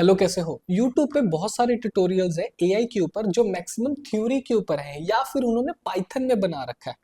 Hello, कैसे हो। YouTube पे बहुत सारे ट्यूटोरियल्स हैं एआई के ऊपर जो मैक्सिमम थ्योरी के ऊपर हैं या फिर उन्होंने पाइथन में बना रखा है।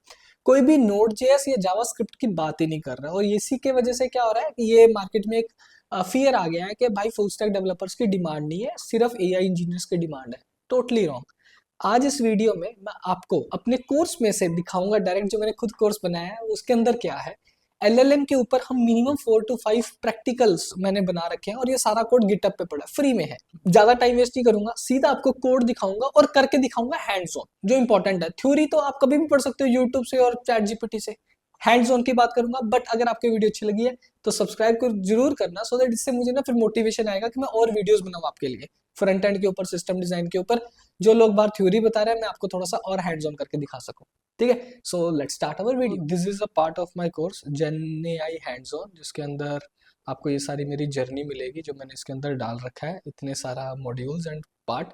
कोई भी नोड जेएस या जावास्क्रिप्ट की बात ही नहीं कर रहा, और इसी के वजह से क्या हो रहा है कि ये मार्केट में एक फियर आ गया है कि भाई फुल स्टैक डेवलपर्स की डिमांड नहीं है, सिर्फ एआई इंजीनियर्स की डिमांड है। Totally wrong. आज इस वीडियो में मैं आपको अपने कोर्स में से दिखाऊंगा डायरेक्ट, जो मैंने खुद कोर्स बनाया है उसके अंदर क्या है। एलएलएम के ऊपर हम मिनिमम 4 to 5 प्रैक्टिकल्स मैंने बना रखे हैं, और ये सारा कोड गिटअप पे पड़ा है, फ्री में है। ज्यादा टाइम वेस्ट नहीं करूंगा, सीधा आपको कोड दिखाऊंगा और करके दिखाऊंगा हैंड्स ऑन। जो इंपॉर्टेंट है, थ्योरी तो आप कभी भी पढ़ सकते हो यूट्यूब से और चैट जीपीटी से। हैंड्स ऑन की बात करूंगा। बट अगर आपको वीडियो अच्छी लगी है तो सब्सक्राइब कर जरूर करना, सो दैट इससे मुझे ना फिर मोटिवेशन आएगा कि मैं और वीडियोस बनाऊं आपके लिए, फ्रंट एंड के ऊपर, सिस्टम डिजाइन के ऊपर। जो लोग बाहर थ्योरी बता रहे हैं, मैं आपको थोड़ा सा और हैंड्स ऑन करके दिखा सकूं। ठीक है, so let's start our video. This is a part of my course gen AI hands on, जिसके अंदर आपको ये सारी मेरी जर्नी मिलेगी जो मैंने इसके अंदर डाल रखा है, इतने सारा मॉड्यूल्स एंड पार्ट।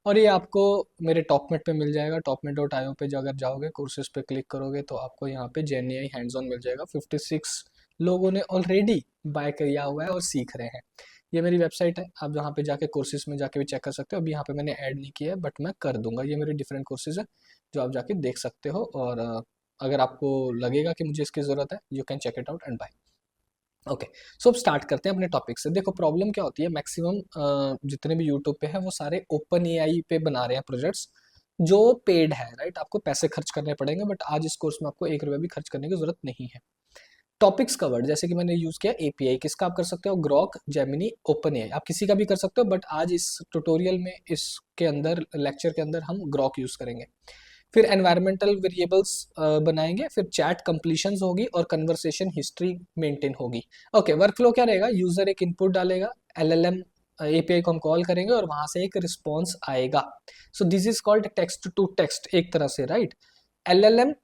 और ये आपको मेरे टॉपमेट पे मिल जाएगा, topmet.io पे जो अगर जाओगे, कोर्सेज पे क्लिक करोगे तो आपको यहाँ पे जेन एआई हैंड्स ऑन मिल जाएगा। 56 लोगों ने ऑलरेडी बाय किया हुआ है और सीख रहे हैं। ये मेरी वेबसाइट है, आप जहाँ पे जाके कोर्सेज में जाके भी चेक कर सकते हो। अभी यहाँ पे मैंने ऐड नहीं किया है, बट मैं कर दूंगा। ये मेरे डिफरेंट कोर्सेज है जो आप जाके देख सकते हो, और अगर आपको लगेगा कि मुझे इसकी ज़रूरत है, you can check it out and bye. Okay, so अब स्टार्ट करते हैं अपने टॉपिक से। देखो, प्रॉब्लम क्या होती है, मैक्सिमम जितने भी यूट्यूब पे हैं वो सारे ओपन एआई पे बना रहे हैं प्रोजेक्ट्स जो पेड है, राइट। आपको पैसे खर्च करने पड़ेंगे, बट आज इस कोर्स में आपको 1 रुपया भी खर्च करने की जरूरत नहीं है। टॉपिक्स कवर्ड, जैसे कि मैंने यूज किया एपीआई, किसका आप कर सकते हो, ग्रॉक, जेमिनी, ओपन एआई, आप किसी का भी कर सकते हो, बट आज इस ट्यूटोरियल में, इसके अंदर, लेक्चर के अंदर हम ग्रॉक यूज करेंगे। फिर एनवायरमेंटल वेरिएबल्स बनाएंगे, फिर चैट कंप्लीशंस होगी और कन्वर्सेशन हिस्ट्री मेंटेन होगी। ओके, वर्कफ्लो क्या रहेगा, यूजर एक इनपुट डालेगा, एलएलएम एपीआई को हम कॉल करेंगे और वहां से एक रिस्पॉन्स आएगा। So this is called text to text एक तरह से, राइट। एलएलएम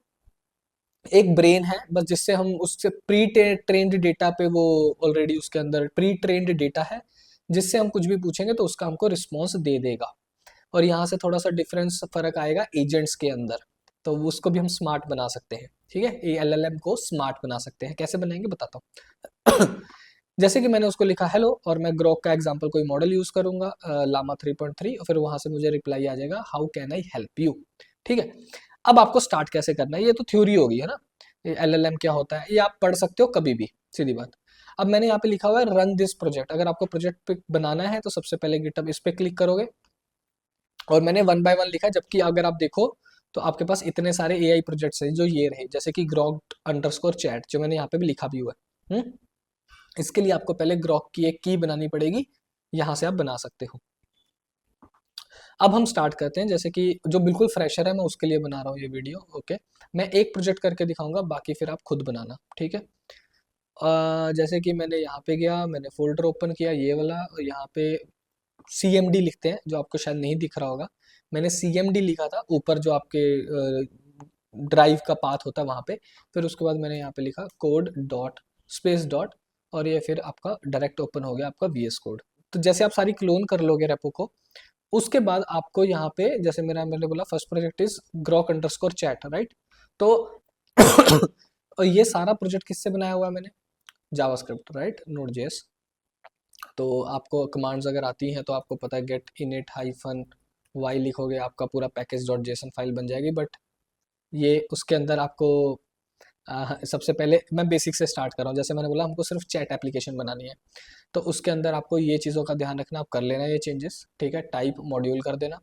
एक ब्रेन है बस, जिससे हम उससे प्री ट्रेन्ड डेटा पे, वो ऑलरेडी उसके अंदर प्री ट्रेन्ड डेटा है, जिससे हम कुछ भी पूछेंगे तो उसका हमको रिस्पॉन्स दे देगा। और यहाँ से थोड़ा सा डिफरेंस फर्क आएगा एजेंट्स के अंदर, तो उसको भी हम स्मार्ट बना सकते हैं। ठीक है, ये एलएलएम को स्मार्ट बना सकते हैं। कैसे बनाएंगे बताता हूँ। जैसे कि मैंने उसको लिखा हेलो, और मैं ग्रोक का एग्जांपल कोई मॉडल यूज करूंगा, लामा 3.3, और फिर वहां से मुझे रिप्लाई आ जाएगा, how can I help you. ठीक है, अब आपको स्टार्ट कैसे करना है, ये तो थ्योरी होगी, है ना। एलएलएम क्या होता है ये आप पढ़ सकते हो कभी भी, सीधी बात। अब मैंने यहाँ पे लिखा हुआ है रन दिस प्रोजेक्ट। अगर आपको प्रोजेक्ट पे बनाना है तो सबसे पहले गिटहब इस पे क्लिक करोगे, और मैंने 1 by 1 लिखा, जबकि अगर आप देखो तो आपके पास इतने सारे एआई प्रोजेक्ट्स हैं जो ये रहे, जैसे कि ग्रॉक अंडरस्कोर चैट, जो मैंने यहाँ पे भी लिखा भी हुआ है। इसके लिए आपको पहले ग्रॉक की एक की बनानी पड़ेगी, यहाँ से आप बना सकते हो। अब हम स्टार्ट करते हैं, जैसे कि जो बिल्कुल फ्रेशर है मैं उसके लिए बना रहा हूँ ये वीडियो। ओके, मैं एक प्रोजेक्ट करके दिखाऊंगा, बाकी फिर आप खुद बनाना, ठीक है। जैसे कि मैंने यहाँ पे गया, मैंने फोल्डर ओपन किया ये वाला, और यहाँ पे CMD लिखते हैं, जो आपको शायद नहीं दिख रहा होगा। मैंने CMD लिखा था ऊपर, जो आपके ड्राइव का पाथ होता है वहाँ पे। फिर उसके बाद मैंने यहाँ पे लिखा कोड डॉट स्पेस डॉट, और ये फिर आपका डायरेक्ट ओपन हो गया आपका VS कोड। तो जैसे आप सारी क्लोन कर लोगे रेपो को, उसके बाद आपको यहाँ पे, जैसे मैंने बोला first project is Grok underscore chat, right. तो और ये सारा प्रोजेक्ट किससे बनाया हुआ है मैंने, जावास्क्रिप्ट, राइट, नोड जेएस। तो आपको कमांड्स अगर आती हैं तो आपको पता है गेट इनिट हाइफन वाई लिखोगे, आपका पूरा पैकेज डॉट जेसन फाइल बन जाएगी। बट ये उसके अंदर आपको सबसे पहले मैं बेसिक से स्टार्ट कर रहा हूँ। जैसे मैंने बोला हमको सिर्फ चैट एप्लीकेशन बनानी है, तो उसके अंदर आपको ये चीज़ों का ध्यान रखना, आप कर लेना ये चेंजेस, ठीक है। टाइप मॉड्यूल कर देना।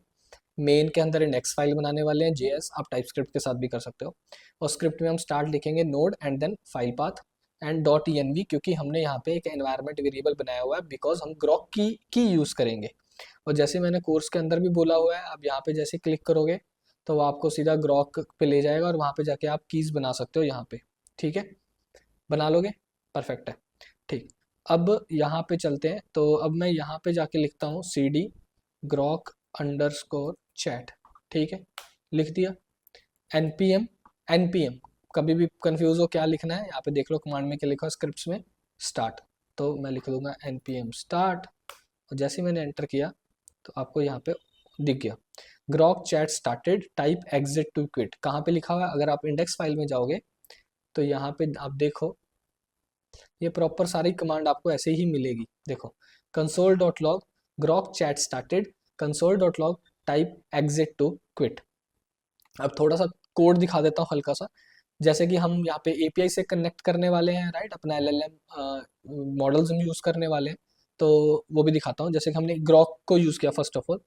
मेन के अंदर इंडेक्स फाइल बनाने वाले हैं जेएस, आप टाइप स्क्रिप्ट के साथ भी कर सकते हो। और स्क्रिप्ट में हम स्टार्ट लिखेंगे Node and then file path and dot env, क्योंकि हमने यहाँ पे एक एनवायरनमेंट वेरिएबल बनाया हुआ है, बिकॉज हम ग्रॉक की यूज़ करेंगे। और जैसे मैंने कोर्स के अंदर भी बोला हुआ है, आप यहाँ पे जैसे क्लिक करोगे तो वो आपको सीधा ग्रॉक पे ले जाएगा, और वहाँ पे जाके आप कीज़ बना सकते हो यहाँ पे, ठीक है। बना लोगे, परफेक्ट है, ठीक। अब यहाँ पे चलते हैं, तो अब मैं यहाँ पे जाके लिखता हूँ CD ग्रॉक अंडरस्कोर चैट, ठीक है, लिख दिया। npm कभी भी कंफ्यूज हो क्या लिखना है, यहाँ पे देख लो कमांड में क्या लिखा है स्क्रिप्ट्स में, स्टार्ट। तो मैं लिख दूंगा npm स्टार्ट, और जैसे ही मैंने एंटर किया तो आपको यहाँ पे दिख गया Grok chat started, type exit to quit. कहाँ पे लिखा हुआ है, अगर आप इंडेक्स फाइल में जाओगे तो यहाँ पे आप देखो, ये प्रॉपर सारी कमांड आपको ऐसे ही मिलेगी। देखो console dot log Grok chat started console.log type exit to quit. अब थोड़ा सा कोड दिखा देता हूँ हल्का सा। जैसे कि हम यहाँ पे एपीआई से कनेक्ट करने वाले हैं, राइट, अपना एलएलएम मॉडल्स हम यूज़ करने वाले हैं, तो वो भी दिखाता हूँ। जैसे कि हमने ग्रॉक को यूज़ किया फर्स्ट ऑफ ऑल,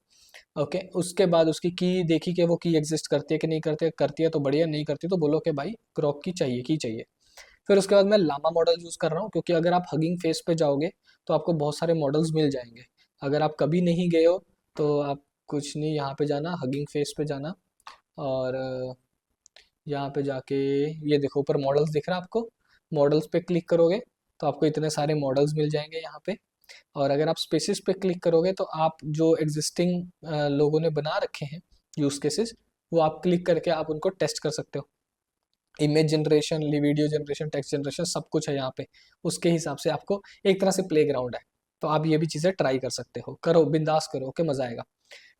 ओके, उसके बाद उसकी की देखी कि वो की एग्जिस्ट करती है कि नहीं करती है तो बढ़िया, नहीं करती तो बोलो कि भाई ग्रॉक की चाहिए, की चाहिए। फिर उसके बाद मैं लामा मॉडल यूज़ कर रहा हूँ, क्योंकि अगर आप हगिंग फेस पे जाओगे तो आपको बहुत सारे मॉडल्स मिल जाएंगे। अगर आप कभी नहीं गए हो तो आप कुछ नहीं, यहाँ पे जाना, हगिंग फेस पे जाना, और यहाँ पे जाके ये देखो ऊपर मॉडल्स दिख रहा है आपको, मॉडल्स पे क्लिक करोगे तो आपको इतने सारे मॉडल्स मिल जाएंगे यहाँ पे। और अगर आप स्पेसिस पे क्लिक करोगे तो आप जो एग्जिस्टिंग लोगों ने बना रखे हैं यूज केसेस, वो आप क्लिक करके आप उनको टेस्ट कर सकते हो। Image generation, video generation, text generation, सब कुछ है यहाँ पे। उसके हिसाब से आपको एक तरह से प्ले ग्राउंड है, तो आप ये भी चीज़ें ट्राई कर सकते हो, करो बिंदास करो, ओके, मजा आएगा।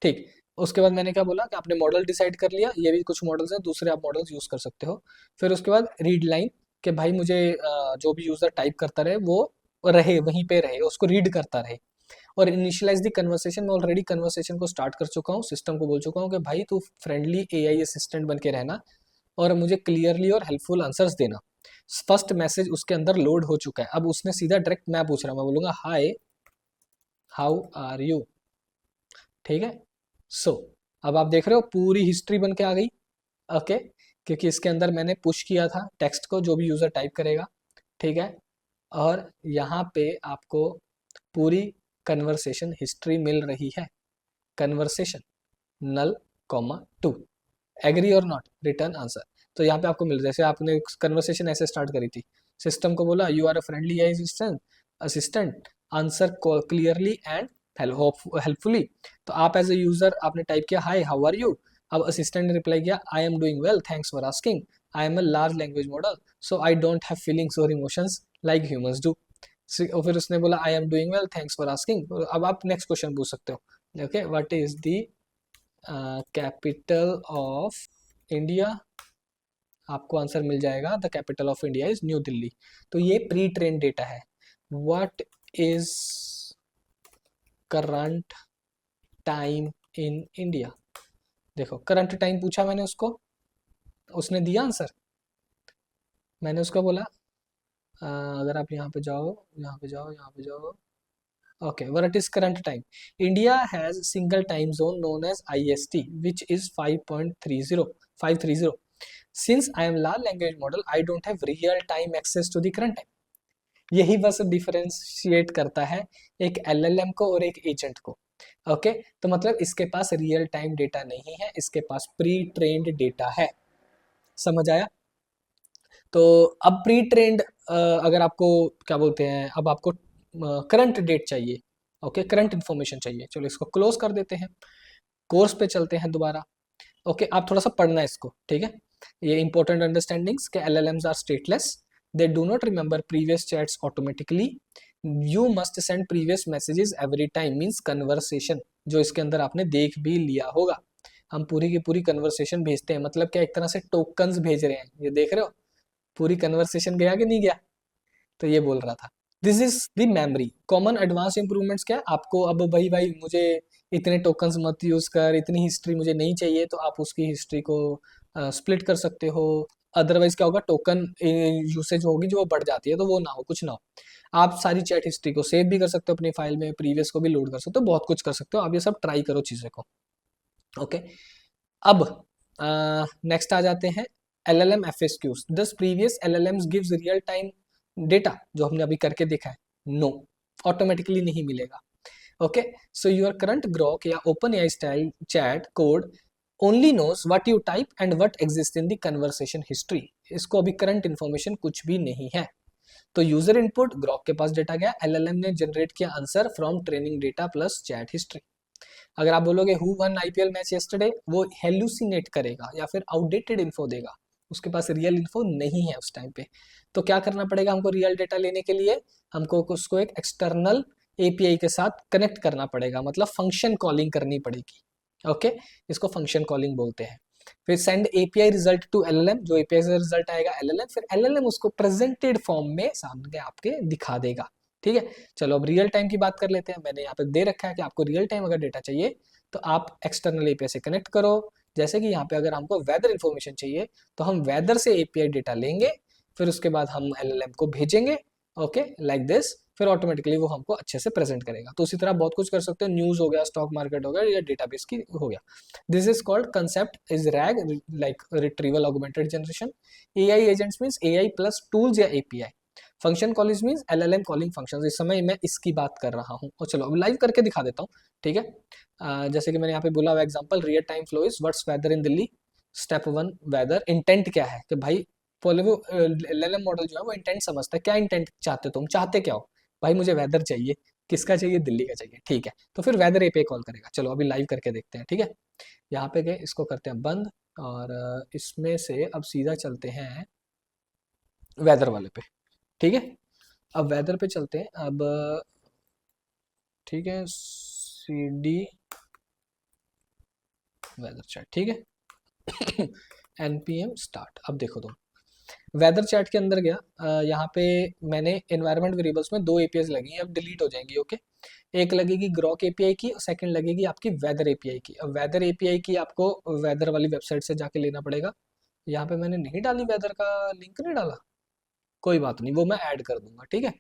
ठीक, उसके बाद मैंने क्या बोला कि आपने मॉडल डिसाइड कर लिया, ये भी कुछ मॉडल्स हैं, दूसरे आप मॉडल्स यूज़ कर सकते हो। फिर उसके बाद रीड लाइन, कि भाई मुझे जो भी यूज़र टाइप करता रहे वो रहे, वहीं पे रहे, उसको रीड करता रहे। और इनिशियलाइज द कन्वर्सेशन, मैं ऑलरेडी कन्वर्सेशन को स्टार्ट कर चुका हूँ, सिस्टम को बोल चुका हूँ कि भाई तू फ्रेंडली एआई असिस्टेंट बन के रहना और मुझे क्लियरली और हेल्पफुल आंसर्स देना। फर्स्ट मैसेज उसके अंदर लोड हो चुका है, अब उसने सीधा डायरेक्ट मैं पूछ रहा हूँ, मैं बोलूँगा हाय हाउ आर यू, ठीक है। सो अब आप देख रहे हो पूरी हिस्ट्री बन के आ गई, ओके, क्योंकि इसके अंदर मैंने पुश किया था टेक्स्ट को, जो भी यूज़र टाइप करेगा, ठीक है। और यहाँ पे आपको पूरी कन्वर्सेशन हिस्ट्री मिल रही है। कन्वर्सेशन नल कॉमा टू, एग्री और नॉट, रिटर्न आंसर। तो यहाँ पे आपको मिल, जैसे आपने कन्वर्सेशन ऐसे स्टार्ट करी थी, सिस्टम को बोला you are a friendly assistant assistant, answer clearly and helpfully. तो आप एज ए यूजर आपने टाइप किया हाय हाउ आर यू, अब असिस्टेंट ने रिप्लाई किया I am doing well thanks for asking, I am a large language model so I don't have feelings और emotions like humans do. और फिर उसने बोला I am doing well thanks for asking. अब आप next question पूछ सकते हो, okay, what is the capital of India. आपको आंसर मिल जाएगा the capital of India is New Delhi. तो ये प्री ट्रेन डेटा है। What is current time in India, देखो करंट टाइम पूछा मैंने उसको, उसने दिया आंसर। मैंने उसको बोला अगर आप यहाँ पे जाओ, यहाँ पे जाओ, यहाँ पे जाओ, okay, what is current time? India has single time zone known as IST, which is 5.30. Since I am large language model, I don't have real time access to the current time. यही बस differentiate करता है एक LLM को और एक agent को, okay. तो मतलब इसके पास रियल टाइम डेटा नहीं है, इसके पास प्री ट्रेन्ड डेटा है। समझ आया? तो अब प्री ट्रेंड अगर आपको क्या बोलते हैं, अब आपको करंट डेट चाहिए, ओके, करंट इन्फॉर्मेशन चाहिए। चलो इसको क्लोज कर देते हैं, कोर्स पे चलते हैं दोबारा। ओके, आप थोड़ा सा पढ़ना है इसको, ठीक है। ये इंपॉर्टेंट अंडरस्टैंडिंग्स के LLMs are stateless, they do not remember previous chats automatically, you must send previous messages every time, means conversation जो इसके अंदर आपने देख भी लिया होगा, हम पूरी की पूरी कन्वर्सेशन भेजते हैं, मतलब क्या एक तरह से टोकन्स भेज रहे हैं, ये देख रहे हो पूरी कन्वर्सेशन गया कि नहीं गया। तो ये बोल रहा था this is the memory. Common advance improvements क्या है आपको, अब भाई भाई मुझे इतने टोकन्स मत यूज कर, इतनी हिस्ट्री मुझे नहीं चाहिए, तो आप उसकी हिस्ट्री को स्प्लिट कर सकते हो। अदरवाइज क्या होगा, टोकन यूसेज होगी जो बढ़ जाती है, तो वो ना हो, कुछ ना हो। आप सारी चैट हिस्ट्री को सेव भी कर सकते हो अपनी फाइल में, प्रीवियस को भी लोड कर सकते हो, बहुत कुछ कर सकते हो। आप ये सब ट्राई करो चीज़ें को, ओके। अब नेक्स्ट आ जाते हैं LLM FAQs। दस previous LLMs gives real time data, जो हमने अभी करके देखा है, नो, ऑटोमेटिकली नहीं मिलेगा, okay. So your current Grok या open AI style chat code only knows what you type and what exist in the conversation history. इसको अभी करंट इन्फॉर्मेशन कुछ भी नहीं है। तो यूजर इनपुट, ग्रॉक के पास डेटा गया, LLM ने जनरेट किया answer from training data plus chat history. अगर आप बोलोगे who one IPL match yesterday, वो हेलुसिनेट करेगा या फिर आउटडेटेड इन्फो देगा, उसके पास रियल इन्फो नहीं है उस टाइम पे। तो क्या करना पड़ेगा हमको रियल डेटा लेने के लिए, हमको उसको एक एक्सटर्नल एपीआई के साथ कनेक्ट करना पड़ेगा, मतलब फंक्शन कॉलिंग करनी पड़ेगी, ओके। इसको फंक्शन कॉलिंग बोलते हैं। फिर send API result to LLM, जो एपीआई से रिजल्ट आएगा एलएलएम, फिर एलएलएम उसको प्रेजेंटेड फॉर्म में सामने आपके दिखा देगा, ठीक है। चलो अब रियल टाइम की बात कर लेते हैं। मैंने यहाँ पे दे रखा है कि आपको रियल टाइम अगर डेटा चाहिए तो आप एक्सटर्नल एपीआई से कनेक्ट करो। जैसे कि यहाँ पे अगर हमको वेदर इन्फॉर्मेशन चाहिए तो हम वेदर से एपीआई डेटा लेंगे, फिर उसके बाद हम एलएलएम को भेजेंगे, ओके लाइक दिस, फिर ऑटोमेटिकली वो हमको अच्छे से प्रेजेंट करेगा। तो उसी तरह बहुत कुछ कर सकते हैं, न्यूज हो गया, स्टॉक मार्केट हो गया, या डेटाबेस की हो गया। This is called concept is RAG, like retrieval augmented generation. AI agents means AI plus tools या API. Function calling means LLM calling functions. इस समय मैं इसकी बात कर रहा हूँ, और चलो अब लाइव करके दिखा देता हूँ, ठीक है। जैसे कि मैंने यहाँ पे बोला हुआ example, real time flow is what's weather in Delhi. Step one weather. Intent क्या है कि भाई, पहले वो एलएलएम मॉडल जो है वो इंटेंट समझता है, क्या इंटेंट चाहते हो तुम, चाहते क्या हो। भाई मुझे वेदर चाहिए, किसका चाहिए, दिल्ली का चाहिए, ठीक है। तो फिर वेदर एपीआई कॉल करेगा। चलो अभी लाइव करके देखते हैं, ठीक है। यहाँ पे गए, इसको करते हैं बंद, और इसमें से अब सीधा चलते हैं वेदर वाले पे, ठीक है। अब वेदर पे चलते हैं अब, ठीक है, सी डी वेदर चैट, ठीक है। NPM start. अब देखो तुम, वेदर चैट के अंदर गया, यहाँ पे मैंने एनवायरनमेंट वेरिएबल्स में दो एपीआई लगी हैं, अब डिलीट हो जाएंगी, ओके। एक लगेगी ग्रॉक एपीआई की, और सेकंड लगेगी आपकी वेदर एपीआई की। अब वेदर एपीआई की आपको वेदर वाली वेबसाइट से जाके लेना पड़ेगा। यहाँ पे मैंने नहीं डाली, वेदर का लिंक नहीं डाला, कोई बात नहीं, वो मैं ऐड कर दूंगा, ठीक है।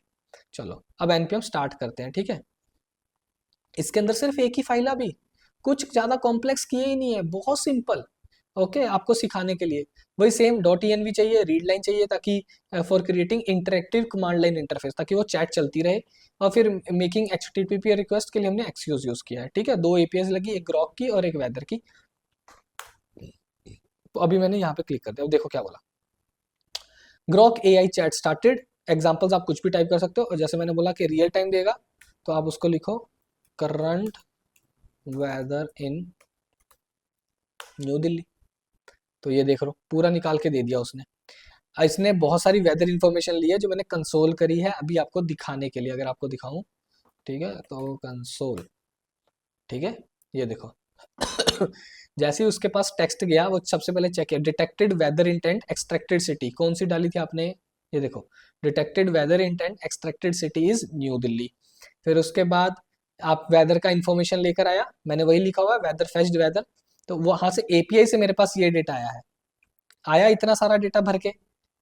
चलो अब एनपीएम स्टार्ट करते हैं, ठीक है। इसके अंदर सिर्फ एक ही फाइल, अभी कुछ ज्यादा कॉम्प्लेक्स किए ही नहीं है, बहुत सिंपल, ओके। आपको सिखाने के लिए वही सेम डॉट env चाहिए, रीड लाइन चाहिए, ताकि for creating interactive command line interface, ताकि वो चैट चलती रहे। और फिर मेकिंग एचटीटीपी रिक्वेस्ट के लिए हमने एक्सक्यूज यूज किया है, ठीक है। दो एपीएस लगी, एक ग्रॉक की और एक वेदर की। तो अभी मैंने यहाँ पे क्लिक कर दिया, अब देखो क्या बोला, Grok AI chat started. Examples आप कुछ भी टाइप कर सकते हो, और जैसे मैंने बोला कि रियल टाइम देगा, तो आप उसको लिखो करंट वेदर इन न्यू दिल्ली। तो ये देख लो, पूरा निकाल के दे दिया उसने। इसने बहुत सारी वेदर इंफॉर्मेशन ली है जो मैंने कंसोल करी है अभी आपको दिखाने के लिए, अगर आपको दिखाऊं, ठीक है, तो कंसोल, ठीक है, ये देखो। जैसे ही उसके पास टेक्स्ट गया, वो सबसे पहले चेक किया, detected weather intent extracted city, कौन सी डाली थी आपने, ये देखो, detected weather intent extracted city is New Delhi. फिर उसके बाद आप वेदर का इंफॉर्मेशन लेकर आया, मैंने वही लिखा हुआ है, वेदर फेच्ड वेदर। तो वहां से एपीआई से मेरे पास ये डेटा आया है, आया इतना सारा डेटा भर के,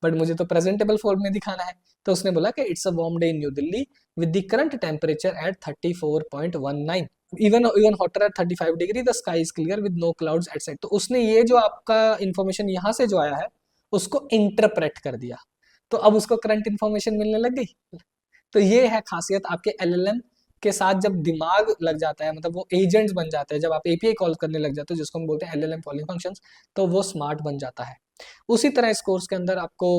बट मुझे तो प्रेजेंटेबल फॉर्म में दिखाना है। तो उसने बोला कि it's a warm day in New Delhi with the current temperature at 34.19, even even hotter at 35 degree, the sky is clear with no clouds etcetera. तो उसने ये जो आपका इंफॉर्मेशन यहाँ से जो आया है उसको इंटरप्रेट कर दिया, तो अब उसको करंट इंफॉर्मेशन मिलने लग गई। तो ये है खासियत आपके एलएलएम के साथ, जब दिमाग लग जाता है, मतलब वो एजेंट्स बन जाते हैं, जब आप एपीआई कॉल करने लग जाते हो, जिसको हम बोलते हैं एलएलएम कॉलिंग फंक्शंस, तो वो स्मार्ट बन जाता है। उसी तरह इस कोर्स के अंदर आपको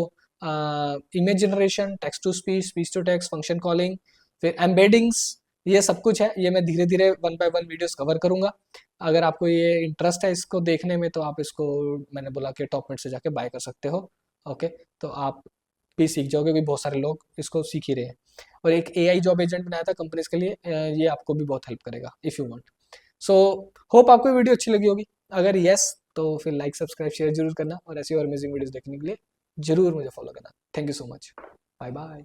image generation, text to speech, speech to text, function calling, फिर एम्बेडिंग्स, ये सब कुछ है। ये मैं धीरे धीरे one by one videos cover करूंगा। अगर आपको ये इंटरेस्ट है इसको देखने में, तो आप इसको, मैंने बोला कि टॉपमेट से जाके बाय कर सकते हो, ओके। तो आप भी सीख जाओगे, क्योंकि बहुत सारे लोग इसको सीख ही रहे हैं। और एक एआई जॉब एजेंट बनाया था कंपनीज के लिए, ये आपको भी बहुत हेल्प करेगा if you want. So hope आपको वीडियो अच्छी लगी होगी। अगर यस, तो फिर लाइक सब्सक्राइब शेयर जरूर करना, और ऐसी और अमेजिंग वीडियोस देखने के लिए जरूर मुझे फॉलो करना। Thank you so much, bye bye.